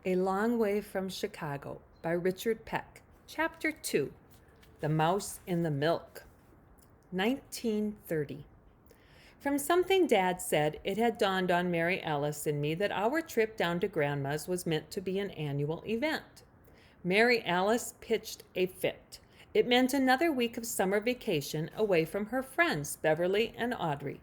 A Long Way from Chicago by Richard Peck. Chapter 2 The Mouse in the Milk. 1930. From something Dad said, it had dawned on Mary Alice and me that our trip down to Grandma's was meant to be an annual event. Mary Alice pitched a fit. It meant another week of summer vacation away from her friends, Beverly and Audrey.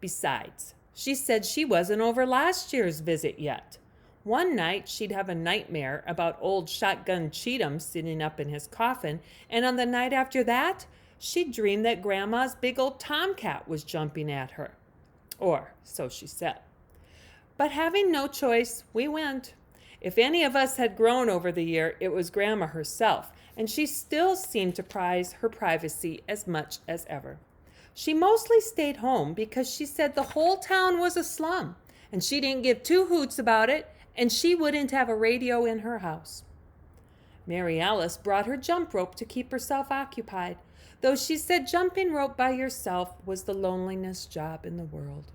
Besides, she said she wasn't over last year's visit yet. One night she'd have a nightmare about old Shotgun Cheatham sitting up in his coffin, and on the night after that, she'd dream that Grandma's big old tomcat was jumping at her. Or so she said. But having no choice, we went. If any of us had grown over the year, it was Grandma herself, and she still seemed to prize her privacy as much as ever. She mostly stayed home because she said the whole town was a slum, and she didn't give two hoots about it, and she wouldn't have a radio in her house. Mary Alice brought her jump rope to keep herself occupied, though she said jumping rope by yourself was the loneliest job in the world.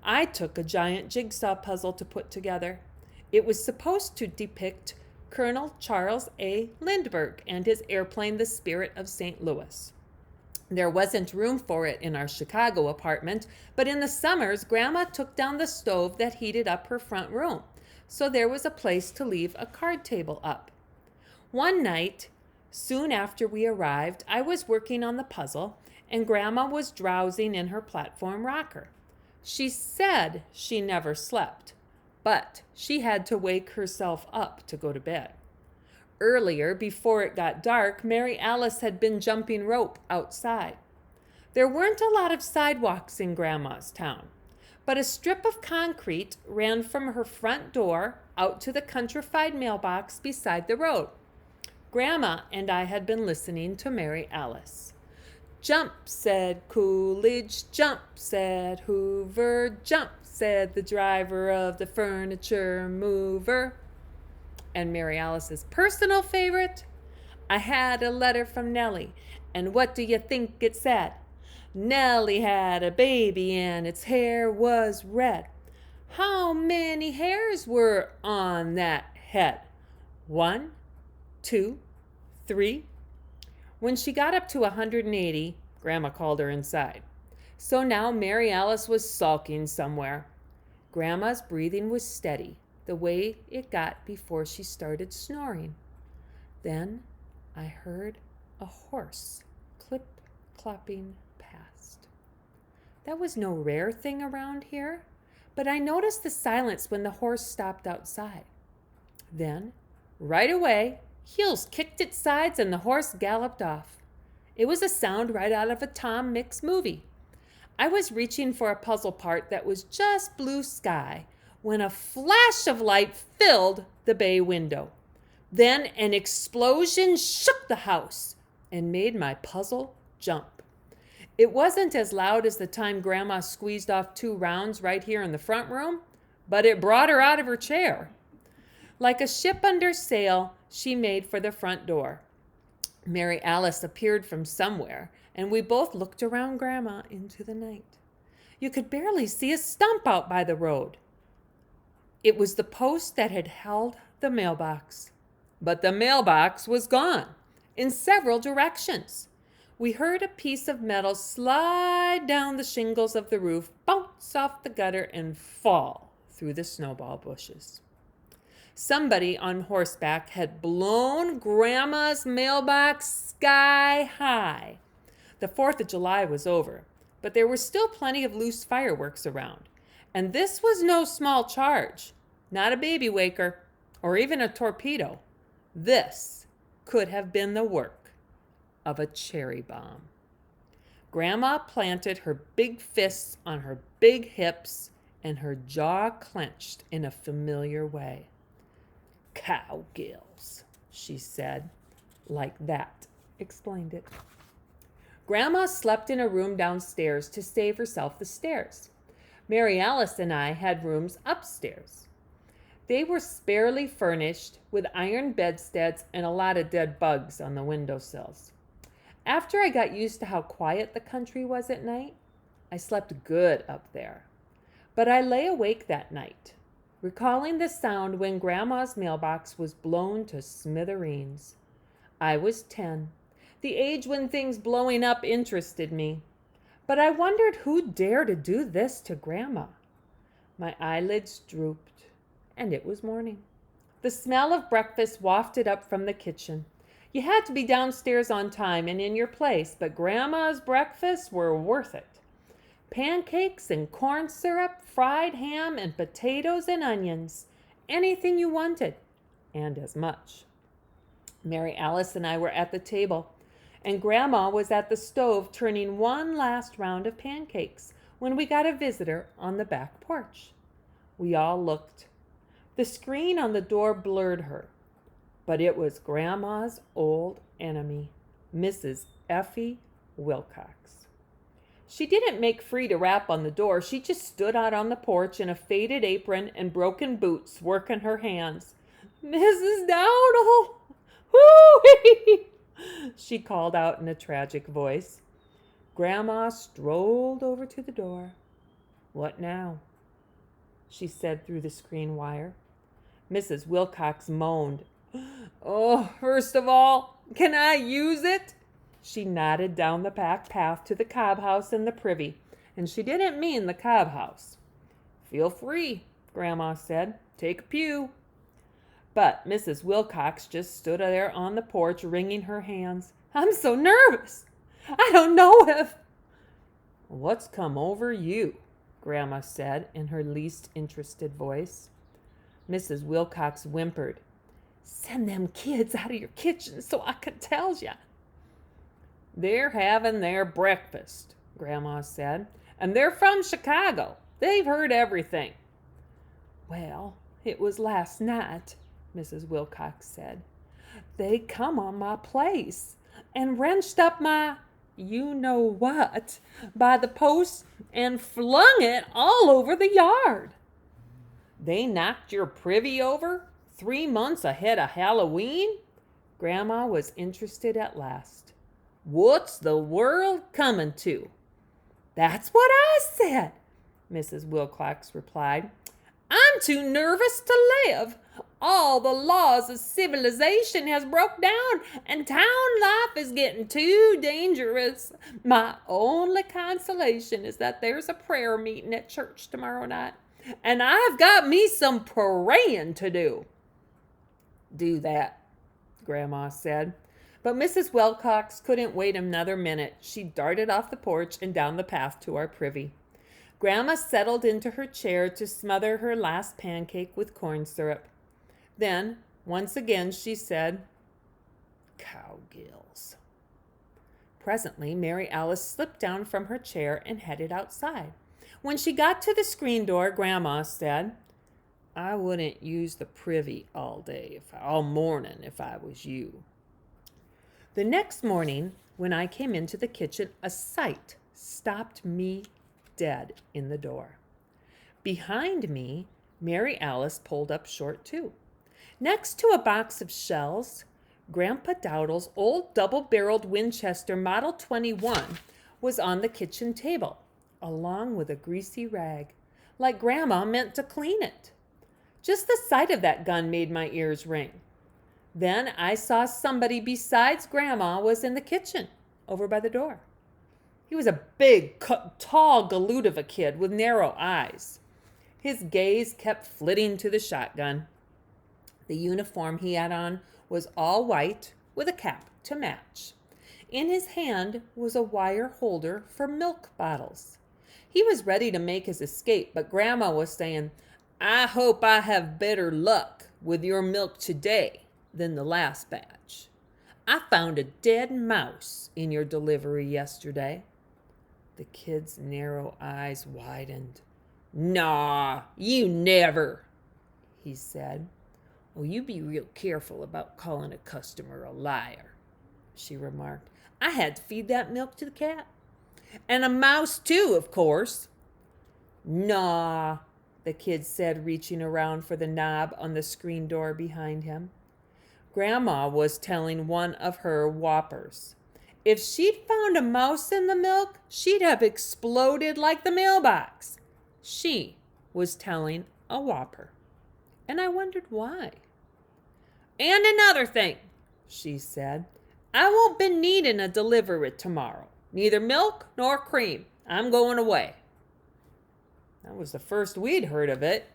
I took a giant jigsaw puzzle to put together. It was supposed to depict Colonel Charles A. Lindbergh and his airplane, the Spirit of St. Louis. There wasn't room for it in our Chicago apartment, but in the summers, Grandma took down the stove that heated up her front room, so there was a place to leave a card table up. One night, soon after we arrived, I was working on the puzzle, and Grandma was drowsing in her platform rocker. She said she never slept, but she had to wake herself up to go to bed. Earlier, before it got dark, Mary Alice had been jumping rope outside. There weren't a lot of sidewalks in Grandma's town, but a strip of concrete ran from her front door out to the countrified mailbox beside the road. Grandma and I had been listening to Mary Alice. "Jump," said Coolidge, "jump," said Hoover, "jump," said the driver of the furniture mover. And Mary Alice's personal favorite, "I had a letter from Nellie, and what do you think it said? Nellie had a baby and its hair was red. How many hairs were on that head? 1, 2, 3. When she got up to 180, Grandma called her inside. So now Mary Alice was sulking somewhere. Grandma's breathing was steady, the way it got before she started snoring. Then I heard a horse clip-clopping past. That was no rare thing around here, but I noticed the silence when the horse stopped outside. Then, right away, heels kicked its sides and the horse galloped off. It was a sound right out of a Tom Mix movie. I was reaching for a puzzle part that was just blue sky when a flash of light filled the bay window. Then an explosion shook the house and made my puzzle jump. It wasn't as loud as the time Grandma squeezed off 2 rounds right here in the front room, but it brought her out of her chair. Like a ship under sail, she made for the front door. Mary Alice appeared from somewhere, and we both looked around Grandma into the night. You could barely see a stump out by the road. It was the post that had held the mailbox. But the mailbox was gone in several directions. We heard a piece of metal slide down the shingles of the roof, bounce off the gutter, and fall through the snowball bushes. Somebody on horseback had blown Grandma's mailbox sky high. The 4th of July was over, but there were still plenty of loose fireworks around. And this was no small charge, not a baby waker, or even a torpedo. This could have been the work of a cherry bomb. Grandma planted her big fists on her big hips, and her jaw clenched in a familiar way. "Cowgills," she said. "Like that," explained it. Grandma slept in a room downstairs to save herself the stairs. Mary Alice and I had rooms upstairs. They were sparely furnished with iron bedsteads and a lot of dead bugs on the windowsills. After I got used to how quiet the country was at night, I slept good up there. But I lay awake that night. recalling the sound when Grandma's mailbox was blown to smithereens. I was 10, the age when things blowing up interested me. But I wondered who dared to do this to Grandma. My eyelids drooped, and it was morning. The smell of breakfast wafted up from the kitchen. You had to be downstairs on time and in your place, but Grandma's breakfasts were worth it. Pancakes and corn syrup, fried ham and potatoes and onions. Anything you wanted, and as much. Mary Alice and I were at the table, and Grandma was at the stove turning one last round of pancakes when we got a visitor on the back porch. We all looked. The screen on the door blurred her, but it was Grandma's old enemy, Mrs. Effie Wilcox. She didn't make free to rap on the door. She just stood out on the porch in a faded apron and broken boots, working her hands. "Mrs. Dowdle! Hoo-wee!" she called out in a tragic voice. Grandma strolled over to the door. "What now?" she said through the screen wire. Mrs. Wilcox moaned. "Oh, first of all, can I use it?" She nodded down the back path to the Cobb house and the privy, and she didn't mean the Cobb house. "Feel free," Grandma said. "Take a pew." But Mrs. Wilcox just stood there on the porch, wringing her hands. "I'm so nervous. I don't know if—" "What's come over you?" Grandma said in her least interested voice. Mrs. Wilcox whimpered. "Send them kids out of your kitchen so I can tell ya." "They're having their breakfast," Grandma said, "and they're from Chicago. They've heard everything." "Well, it was last night," Mrs. Wilcox said. "They come on my place and wrenched up my you-know-what by the posts and flung it all over the yard." "They knocked your privy over 3 months ahead of Halloween?" Grandma was interested at last. "What's the world coming to?" "That's what I said," Mrs. Wilcox replied. "I'm too nervous to live. All the laws of civilization has broke down, and town life is getting too dangerous. My only consolation is that there's a prayer meeting at church tomorrow night, and I've got me some praying to do." "Do that," Grandma said. But Mrs. Wilcox couldn't wait another minute. She darted off the porch and down the path to our privy. Grandma settled into her chair to smother her last pancake with corn syrup. Then, once again, she said, "Cowgills." Presently, Mary Alice slipped down from her chair and headed outside. When she got to the screen door, Grandma said, "I wouldn't use the privy all morning if I was you." The next morning, when I came into the kitchen, a sight stopped me dead in the door. Behind me, Mary Alice pulled up short too. Next to a box of shells, Grandpa Dowdle's old double-barreled Winchester Model 21 was on the kitchen table, along with a greasy rag, like Grandma meant to clean it. Just the sight of that gun made my ears ring. Then I saw somebody besides Grandma was in the kitchen, over by the door. He was a big, tall galoot of a kid with narrow eyes. His gaze kept flitting to the shotgun. The uniform he had on was all white with a cap to match. In his hand was a wire holder for milk bottles. He was ready to make his escape, but Grandma was saying, "I hope I have better luck with your milk today than the last batch. I found a dead mouse in your delivery yesterday." The kid's narrow eyes widened. "Naw, you never," he said. "Oh, you be real careful about calling a customer a liar," she remarked. "I had to feed that milk to the cat. And a mouse too, of course." "Naw," the kid said, reaching around for the knob on the screen door behind him. Grandma was telling one of her whoppers. If she'd found a mouse in the milk, she'd have exploded like the mailbox. She was telling a whopper. and I wondered why. "And another thing," she said, "I won't be needing a delivery tomorrow. Neither milk nor cream. I'm going away." That was the first we'd heard of it.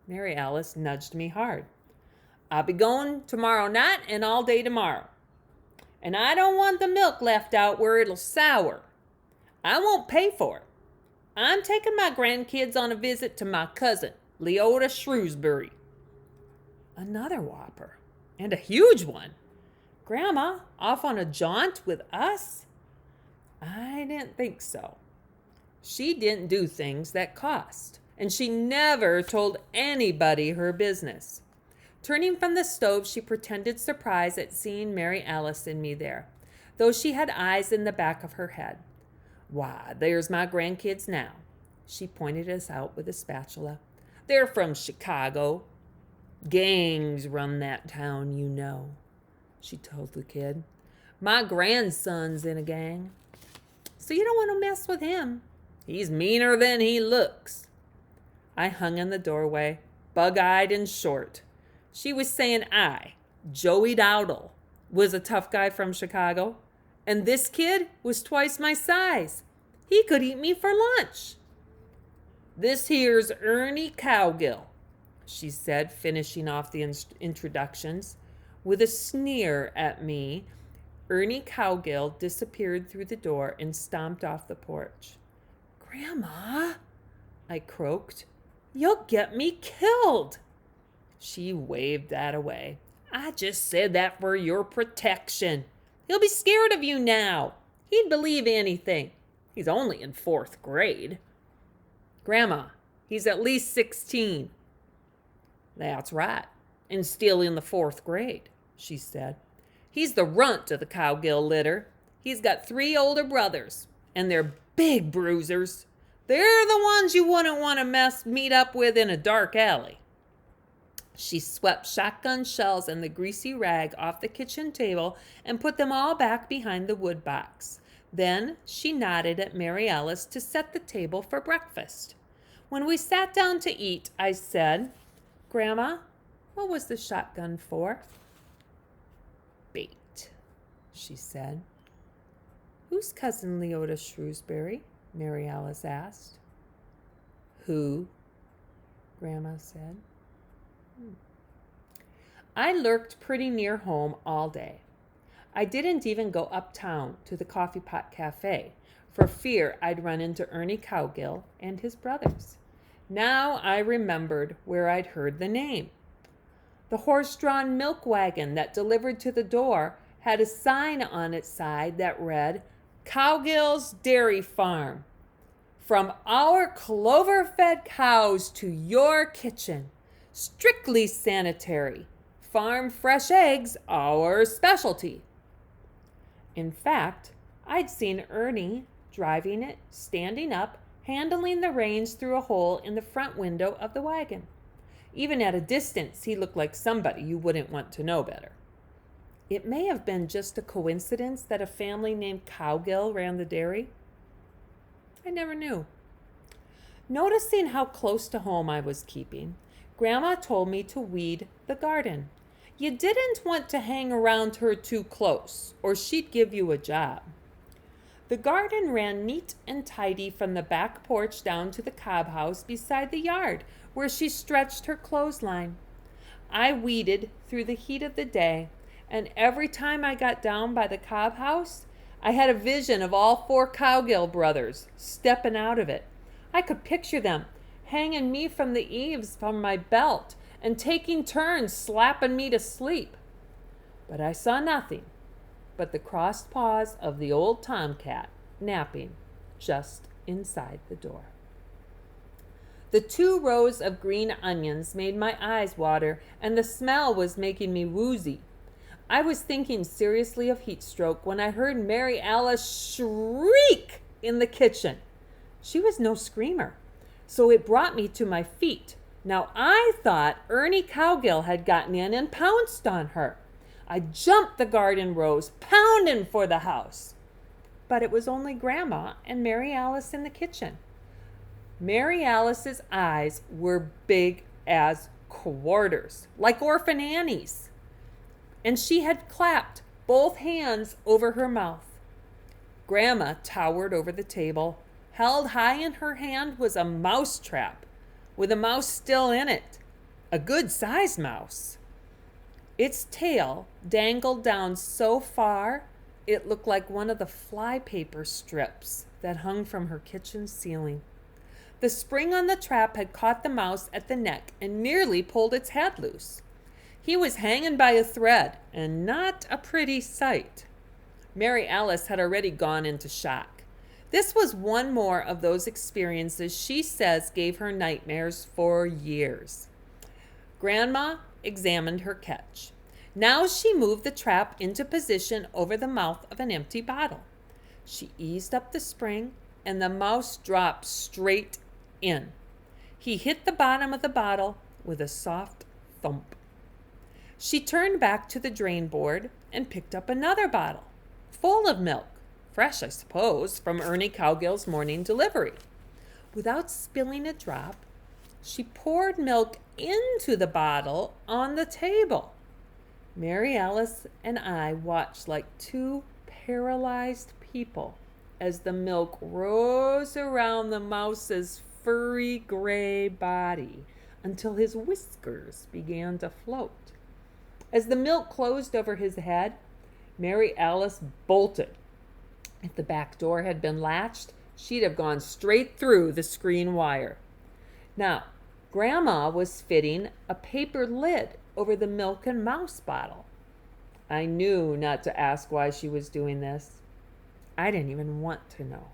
Mary Alice nudged me hard. "I'll be going tomorrow night and all day tomorrow. And I don't want the milk left out where it'll sour. I won't pay for it. I'm taking my grandkids on a visit to my cousin, Leota Shrewsbury." Another whopper, and a huge one. Grandma off on a jaunt with us? I didn't think so. She didn't do things that cost, and she never told anybody her business. Turning from the stove, she pretended surprise at seeing Mary Alice and me there, though she had eyes in the back of her head. "Why, there's my grandkids now." She pointed us out with a spatula. "They're from Chicago. Gangs run that town, you know," she told the kid. "My grandson's in a gang. So you don't want to mess with him. He's meaner than he looks." I hung in the doorway, bug-eyed and short. She was saying Joey Dowdle, was a tough guy from Chicago, and this kid was twice my size. He could eat me for lunch. "This here's Ernie Cowgill," she said, finishing off the introductions. With a sneer at me, Ernie Cowgill disappeared through the door and stomped off the porch. "Grandma," I croaked, "you'll get me killed." She waved that away. "I just said that for your protection. He'll be scared of you now. He'd believe anything. He's only in 4th grade. "Grandma, he's at least 16. "That's right, and still in the 4th grade, she said. "He's the runt of the Cowgill litter. He's got 3 older brothers, and they're big bruisers. They're the ones you wouldn't want to meet up with in a dark alley." She swept shotgun shells and the greasy rag off the kitchen table and put them all back behind the wood box. Then she nodded at Mary Alice to set the table for breakfast. When we sat down to eat, I said, "Grandma, what was the shotgun for?" "Bait," she said. "Who's Cousin Leota Shrewsbury?" Mary Alice asked. "Who?" Grandma said. I lurked pretty near home all day. I didn't even go uptown to the Coffee Pot Cafe for fear I'd run into Ernie Cowgill and his brothers. Now I remembered where I'd heard the name. The horse-drawn milk wagon that delivered to the door had a sign on its side that read, "Cowgill's Dairy Farm. From our clover-fed cows to your kitchen. Strictly sanitary. Farm fresh eggs, our specialty." In fact, I'd seen Ernie driving it, standing up, handling the reins through a hole in the front window of the wagon. Even at a distance, he looked like somebody you wouldn't want to know better. It may have been just a coincidence that a family named Cowgill ran the dairy. I never knew. Noticing how close to home I was keeping, Grandma told me to weed the garden. You didn't want to hang around her too close, or she'd give you a job. The garden ran neat and tidy from the back porch down to the cob house beside the yard, where she stretched her clothesline. I weeded through the heat of the day, and every time I got down by the cob house, I had a vision of all 4 Cowgill brothers stepping out of it. I could picture them hanging me from the eaves from my belt and taking turns slapping me to sleep. But I saw nothing but the crossed paws of the old tomcat napping just inside the door. The 2 rows of green onions made my eyes water, and the smell was making me woozy. I was thinking seriously of heat stroke when I heard Mary Alice shriek in the kitchen. She was no screamer, so it brought me to my feet. Now I thought Ernie Cowgill had gotten in and pounced on her. I jumped the garden rows, pounding for the house. But it was only Grandma and Mary Alice in the kitchen. Mary Alice's eyes were big as quarters, like Orphan Annie's. And she had clapped both hands over her mouth. Grandma towered over the table. Held high in her hand was a mouse trap, with a mouse still in it, a good-sized mouse. Its tail dangled down so far it looked like one of the flypaper strips that hung from her kitchen ceiling. The spring on the trap had caught the mouse at the neck and nearly pulled its head loose. He was hanging by a thread, and not a pretty sight. Mary Alice had already gone into shock. This was one more of those experiences she says gave her nightmares for years. Grandma examined her catch. Now she moved the trap into position over the mouth of an empty bottle. She eased up the spring, and the mouse dropped straight in. He hit the bottom of the bottle with a soft thump. She turned back to the drain board and picked up another bottle, full of milk, fresh, I suppose, from Ernie Cowgill's morning delivery. Without spilling a drop, she poured milk into the bottle on the table. Mary Alice and I watched like two paralyzed people as the milk rose around the mouse's furry gray body until his whiskers began to float. As the milk closed over his head, Mary Alice bolted. If the back door had been latched, she'd have gone straight through the screen wire. Now, Grandma was fitting a paper lid over the milk and mouse bottle. I knew not to ask why she was doing this. I didn't even want to know.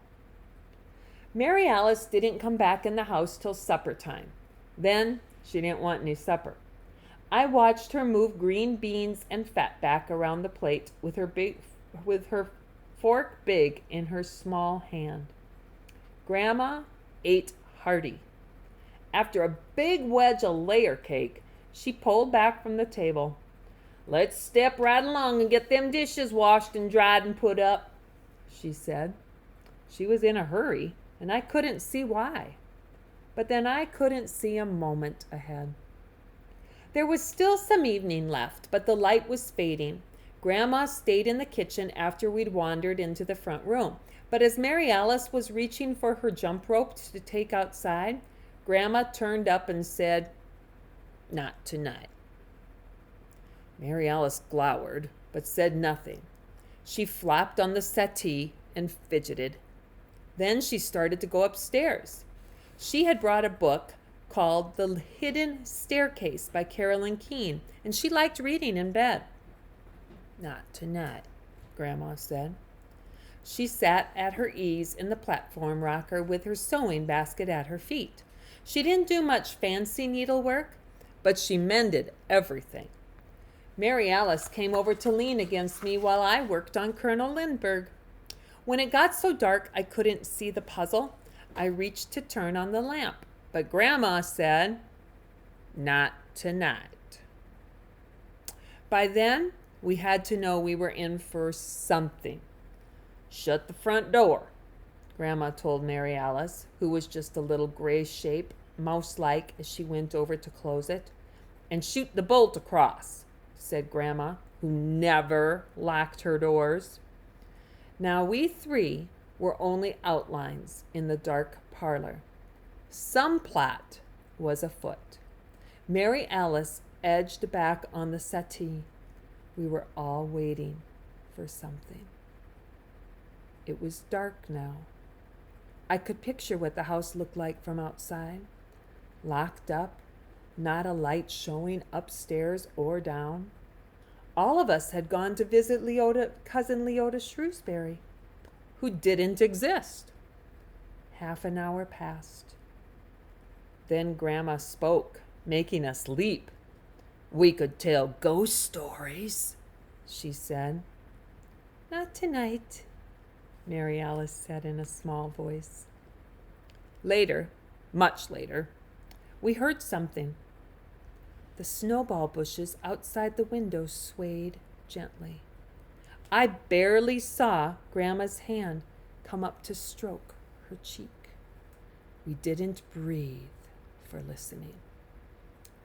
Mary Alice didn't come back in the house till supper time. Then she didn't want any supper. I watched her move green beans and fatback around the plate with her fork big in her small hand. Grandma ate hearty. After a big wedge of layer cake, she pulled back from the table. "Let's step right along and get them dishes washed and dried and put up," she said. She was in a hurry, and I couldn't see why. But then I couldn't see a moment ahead. There was still some evening left, but the light was fading. Grandma stayed in the kitchen after we'd wandered into the front room. But as Mary Alice was reaching for her jump rope to take outside, Grandma turned up and said, "Not tonight." Mary Alice glowered, but said nothing. She flopped on the settee and fidgeted. Then she started to go upstairs. She had brought a book called The Hidden Staircase by Carolyn Keene, and she liked reading in bed. "Not tonight," Grandma said. She sat at her ease in the platform rocker with her sewing basket at her feet. She didn't do much fancy needlework, but she mended everything. Mary Alice came over to lean against me while I worked on Colonel Lindbergh. When it got so dark I couldn't see the puzzle, I reached to turn on the lamp, but Grandma said, "Not tonight." By then, we had to know we were in for something. "Shut the front door," Grandma told Mary Alice, who was just a little gray shape, mouse-like, as she went over to close it. "And shoot the bolt across," said Grandma, who never locked her doors. Now we three were only outlines in the dark parlor. Some plot was afoot. Mary Alice edged back on the settee. We were all waiting for something. It was dark now. I could picture what the house looked like from outside. Locked up, not a light showing upstairs or down. All of us had gone to visit cousin Leota Shrewsbury, who didn't exist. Half an hour passed. Then Grandma spoke, making us leap. "We could tell ghost stories," she said. "Not tonight," Mary Alice said in a small voice. Later, much later, we heard something. The snowball bushes outside the window swayed gently. I barely saw Grandma's hand come up to stroke her cheek. We didn't breathe for listening.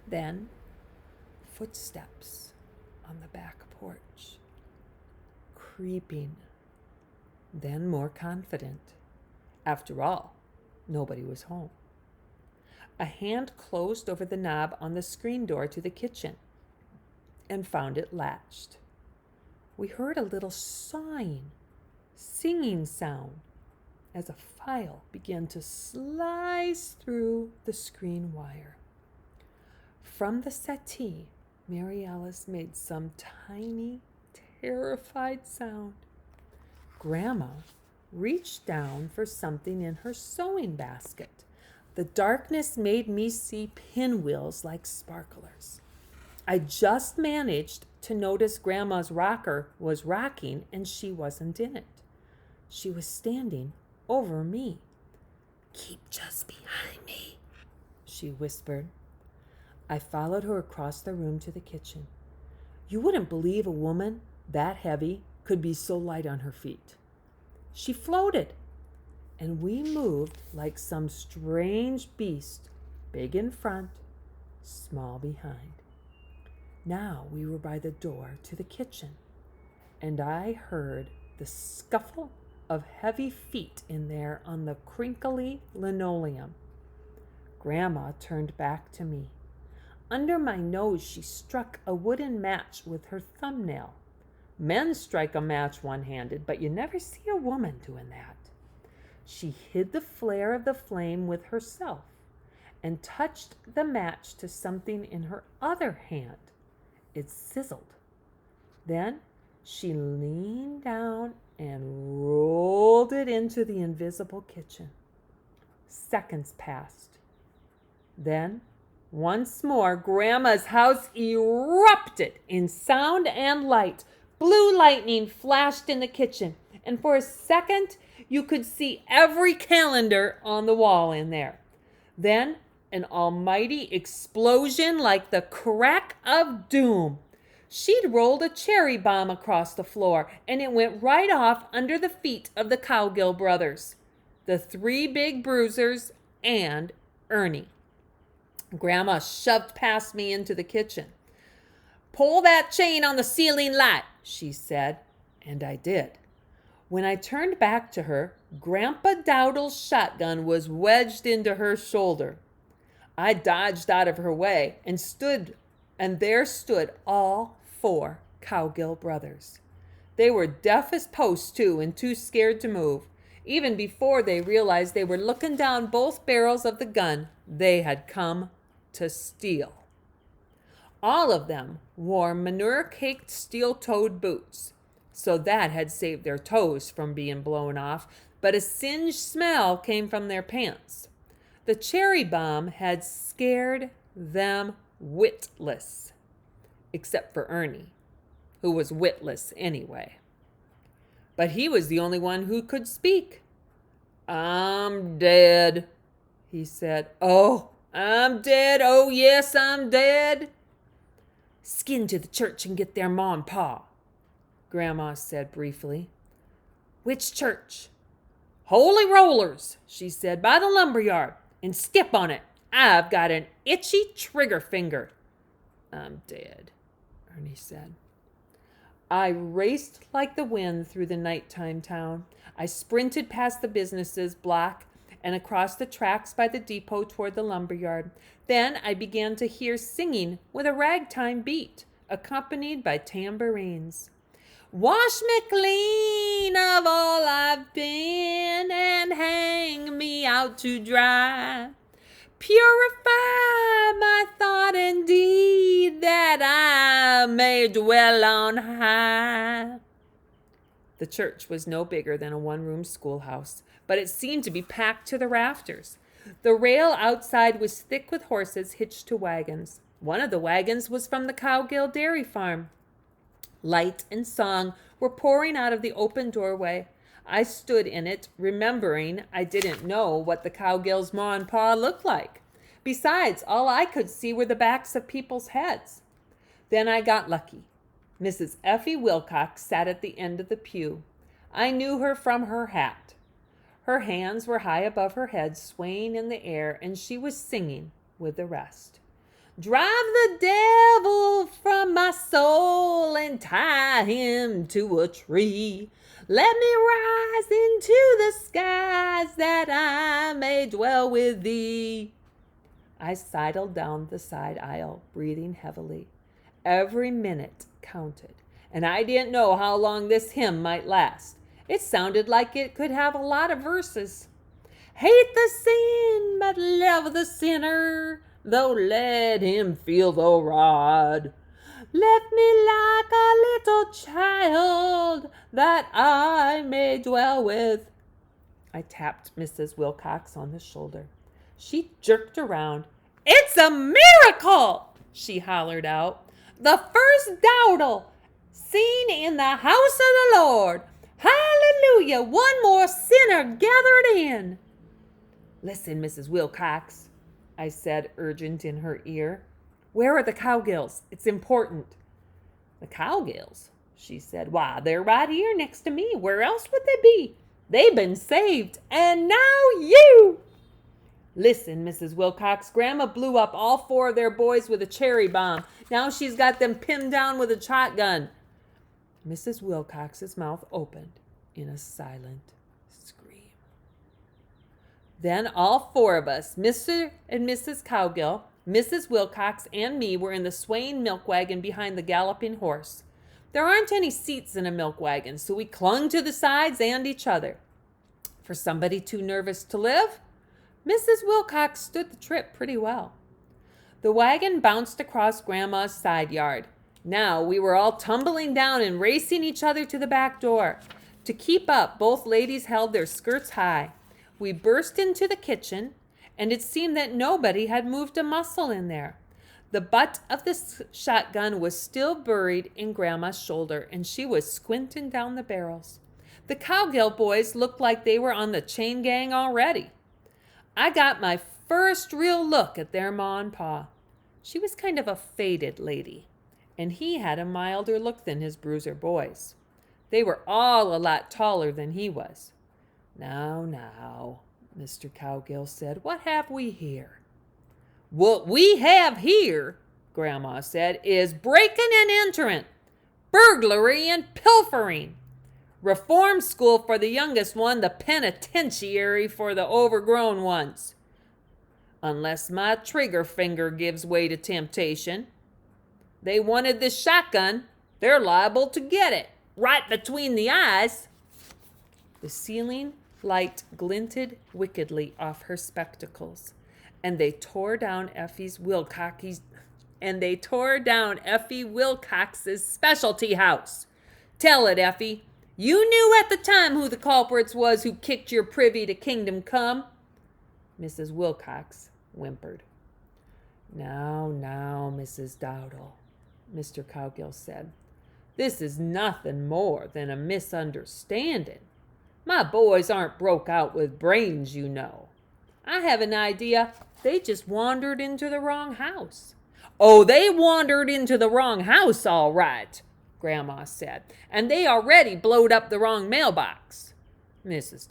Then footsteps on the back porch, creeping, then more confident. After all, nobody was home. A hand closed over the knob on the screen door to the kitchen and found it latched. We heard a little singing sound as a file began to slice through the screen wire. From the settee, Mary Alice made some tiny, terrified sound. Grandma reached down for something in her sewing basket. The darkness made me see pinwheels like sparklers. I just managed to notice Grandma's rocker was rocking and she wasn't in it. She was standing over me. "Keep just behind me," she whispered. I followed her across the room to the kitchen. You wouldn't believe a woman that heavy could be so light on her feet. She floated, and we moved like some strange beast, big in front, small behind. Now we were by the door to the kitchen, and I heard the scuffle of heavy feet in there on the crinkly linoleum. Grandma turned back to me. Under my nose, she struck a wooden match with her thumbnail. Men strike a match one-handed, but you never see a woman doing that. She hid the flare of the flame with herself and touched the match to something in her other hand. It sizzled. Then she leaned down and rolled it into the invisible kitchen. Seconds passed. Then, once more, Grandma's house erupted in sound and light. Blue lightning flashed in the kitchen, and for a second, you could see every calendar on the wall in there. Then, an almighty explosion like the crack of doom. She'd rolled a cherry bomb across the floor, and it went right off under the feet of the Cowgill brothers, the three big bruisers, and Ernie. Grandma shoved past me into the kitchen. "Pull that chain on the ceiling light," she said, and I did. When I turned back to her, Grandpa Dowdle's shotgun was wedged into her shoulder. I dodged out of her way and there stood all four Cowgill brothers. They were deaf as posts, too, and too scared to move. Even before they realized they were looking down both barrels of the gun they had come to steal. All of them wore manure-caked steel-toed boots, so that had saved their toes from being blown off, but a singed smell came from their pants. The cherry bomb had scared them witless, except for Ernie, who was witless anyway. But he was the only one who could speak. "I'm dead," he said. "Oh, I'm dead. Oh, yes, I'm dead." "Skin to the church and get their ma and pa," Grandma said briefly. "Which church?" "Holy Rollers," she said, "by the lumberyard. And skip on it. I've got an itchy trigger finger." "I'm dead," Ernie said. I raced like the wind through the nighttime town. I sprinted past the businesses block and across the tracks by the depot toward the lumberyard. Then I began to hear singing with a ragtime beat, accompanied by tambourines. "Wash me clean of all I've been and hang me out to dry. Purify my thought and deed that I may dwell on high." The church was no bigger than a one-room schoolhouse, but it seemed to be packed to the rafters. The rail outside was thick with horses hitched to wagons. One of the wagons was from the Cowgill Dairy Farm. Light and song were pouring out of the open doorway. I stood in it, remembering I didn't know what the Cowgill's ma and pa looked like. Besides, all I could see were the backs of people's heads. Then I got lucky. Mrs. Effie Wilcox sat at the end of the pew. I knew her from her hat. Her hands were high above her head, swaying in the air, and she was singing with the rest. "Drive the devil tie him to a tree. Let me rise into the skies that I may dwell with thee. I sidled down the side aisle, breathing heavily. Every minute counted, and I didn't know how long this hymn might last. It sounded like it could have a lot of verses. Hate the sin, but love the sinner, though let him feel the rod. Left me like a little child, that I may dwell with. I tapped Mrs. Wilcox on the shoulder. She jerked around. It's a miracle, she hollered out. The first dowdle seen in the house of the Lord. Hallelujah, one more sinner gathered in. Listen, Mrs. Wilcox, I said, urgent in her ear. Where are the Cowgills? It's important. The Cowgills, she said. Why, they're right here next to me. Where else would they be? They've been saved, and now you. Listen, Mrs. Wilcox, Grandma blew up all 4 of their boys with a cherry bomb. Now she's got them pinned down with a shotgun. Mrs. Wilcox's mouth opened in a silent scream. Then all 4 of us, Mr. and Mrs. Cowgill, Mrs. Wilcox, and me, were in the swaying milk wagon behind the galloping horse. There aren't any seats in a milk wagon, so we clung to the sides and each other. For somebody too nervous to live, Mrs. Wilcox stood the trip pretty well. The wagon bounced across Grandma's side yard. Now we were all tumbling down and racing each other to the back door. To keep up, both ladies held their skirts high. We burst into the kitchen, and it seemed that nobody had moved a muscle in there. The butt of the shotgun was still buried in Grandma's shoulder, and she was squinting down the barrels. The Cowgill boys looked like they were on the chain gang already. I got my first real look at their ma and pa. She was kind of a faded lady, and he had a milder look than his bruiser boys. They were all a lot taller than he was. Now, Mr. Cowgill said, what have we here? What we have here, Grandma said, is breaking and entering, burglary and pilfering. Reform school for the youngest one, the penitentiary for the overgrown ones. Unless my trigger finger gives way to temptation. They wanted this shotgun. They're liable to get it, right between the eyes. The ceiling light glinted wickedly off her spectacles, and they tore down Effie Wilcox's specialty house. Tell it, Effie. You knew at the time who the culprits was who kicked your privy to kingdom come. Mrs. Wilcox whimpered. Now, Mrs. Dowdle, Mr. Cowgill said. This is nothing more than a misunderstanding. My boys aren't broke out with brains, you know. I have an idea they just wandered into the wrong house. Oh, they wandered into the wrong house, all right, Grandma said, and they already blowed up the wrong mailbox. Mrs.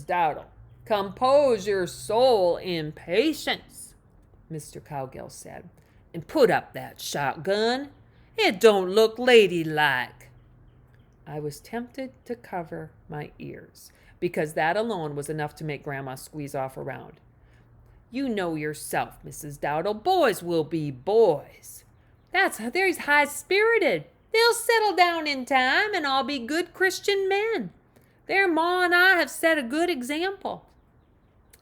Dowdle, compose your soul in patience, Mr. Cowgill said, and put up that shotgun. It don't look ladylike. I was tempted to cover my ears, because that alone was enough to make Grandma squeeze off around. You know yourself, Mrs. Dowdle, boys will be boys. They're high-spirited. They'll settle down in time and all be good Christian men. Their ma and I have set a good example.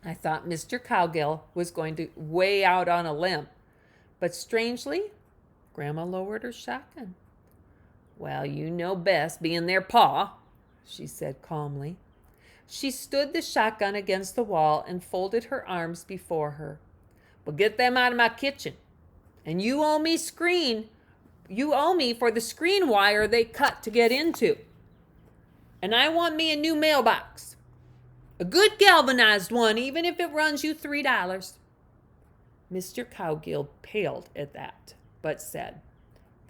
I thought Mr. Cowgill was going to weigh out on a limb, but strangely, Grandma lowered her shotgun. Well, you know best, being their pa, she said calmly. She stood the shotgun against the wall and folded her arms before her. But get them out of my kitchen. And you owe me for the screen wire they cut to get into. And I want me a new mailbox. A good galvanized one, even if it runs you $3. Mr. Cowgill paled at that, but said,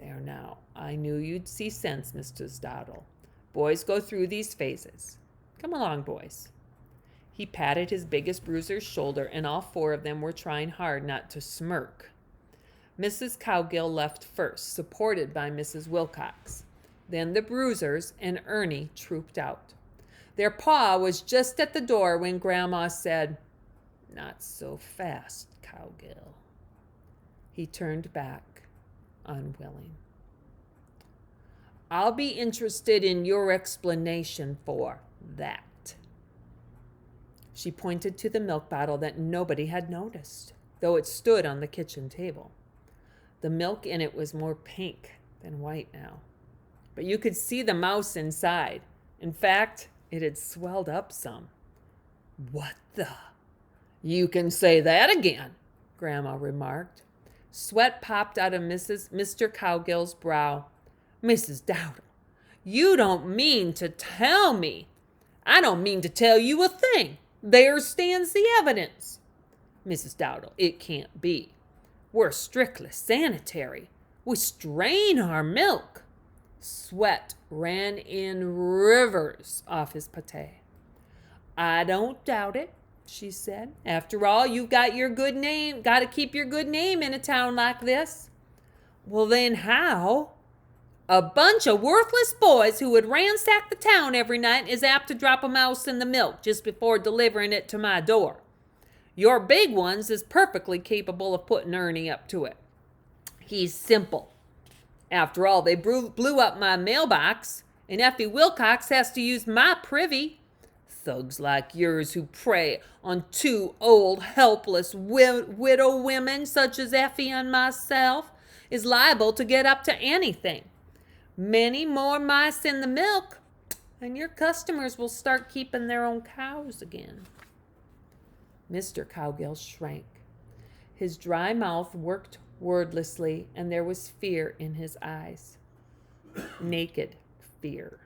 There now, I knew you'd see sense, Mrs. Dowdle. Boys go through these phases. Come along, boys. He patted his biggest bruiser's shoulder, and all 4 of them were trying hard not to smirk. Mrs. Cowgill left first, supported by Mrs. Wilcox. Then the Bruisers and Ernie trooped out. Their pa was just at the door when Grandma said, "Not so fast, Cowgill." He turned back, unwilling. "I'll be interested in your explanation for that." She pointed to the milk bottle that nobody had noticed, though it stood on the kitchen table. The milk in it was more pink than white now, but you could see the mouse inside. In fact, it had swelled up some. "What the?" "You can say that again," Grandma remarked. Sweat popped out of Mr. Cowgill's brow. "Mrs. Dowdle, you don't mean to tell me." "I don't mean to tell you a thing. There stands the evidence." "Mrs. Dowdle, it can't be. We're strictly sanitary. We strain our milk." Sweat ran in rivers off his pate. "I don't doubt it," she said. "After all, you've got your good name, got to keep your good name in a town like this." "Well, then how?" "A bunch of worthless boys who would ransack the town every night is apt to drop a mouse in the milk just before delivering it to my door. Your big ones is perfectly capable of putting Ernie up to it. He's simple. After all, they blew up my mailbox, and Effie Wilcox has to use my privy. Thugs like yours who prey on two old, helpless widow women such as Effie and myself is liable to get up to anything. Many more mice in the milk, and your customers will start keeping their own cows again." Mr. Cowgill shrank. His dry mouth worked wordlessly, and there was fear in his eyes. Naked fear.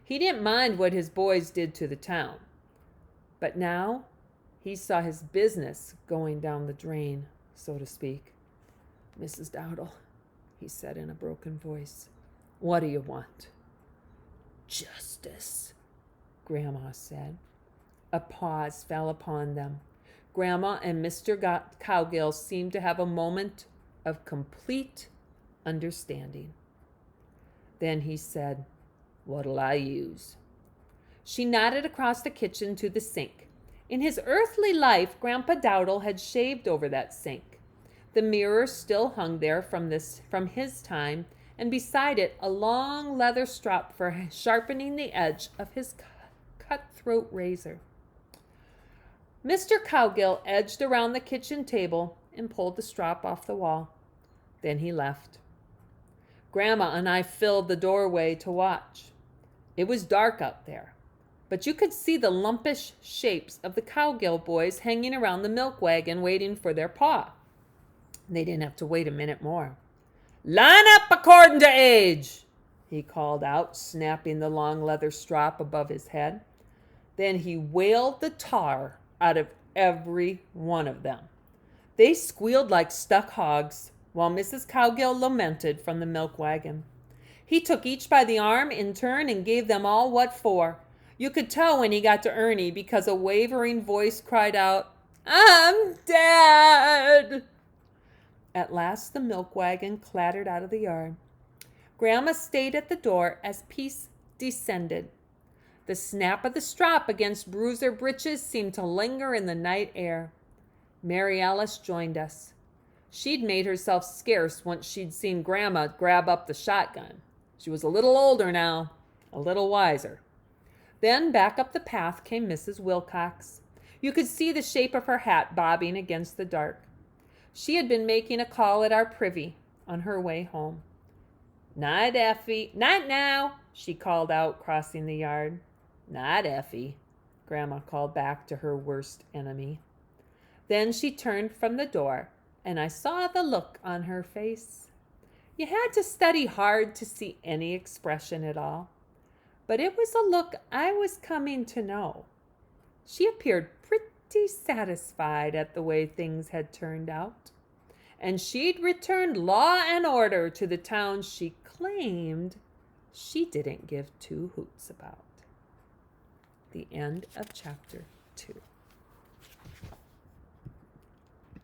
He didn't mind what his boys did to the town, but now he saw his business going down the drain, so to speak. "Mrs. Dowdle," he said in a broken voice, "what do you want?" "Justice," Grandma said. A pause fell upon them. Grandma and Mr. Cowgill seemed to have a moment of complete understanding. Then he said, "What'll I use?" She nodded across the kitchen to the sink. In his earthly life, Grandpa Dowdle had shaved over that sink. The mirror still hung there from his time, and beside it a long leather strop for sharpening the edge of his cutthroat razor. Mr. Cowgill edged around the kitchen table and pulled the strop off the wall. Then he left. Grandma and I filled the doorway to watch. It was dark out there, but you could see the lumpish shapes of the Cowgill boys hanging around the milk wagon waiting for their pa. They didn't have to wait a minute more. "Line up according to age," he called out, snapping the long leather strop above his head. Then he whaled the tar out of every one of them. They squealed like stuck hogs, while Mrs. Cowgill lamented from the milk wagon. He took each by the arm in turn and gave them all what for. You could tell when he got to Ernie because a wavering voice cried out, "I'm dead!" At last the milk wagon clattered out of the yard. Grandma stayed at the door as peace descended. The snap of the strop against Bruiser breeches seemed to linger in the night air. Mary Alice joined us. She'd made herself scarce once she'd seen Grandma grab up the shotgun. She was a little older now, a little wiser. Then back up the path came Mrs. Wilcox. You could see the shape of her hat bobbing against the dark. She had been making a call at our privy on her way home. "Night, Effie. Night now," she called out, crossing the yard. "Night, Effie," Grandma called back to her worst enemy. Then she turned from the door, and I saw the look on her face. You had to study hard to see any expression at all, but it was a look I was coming to know. She appeared pretty satisfied at the way things had turned out, and she'd returned law and order to the town she claimed she didn't give two hoots about. The end of chapter 2.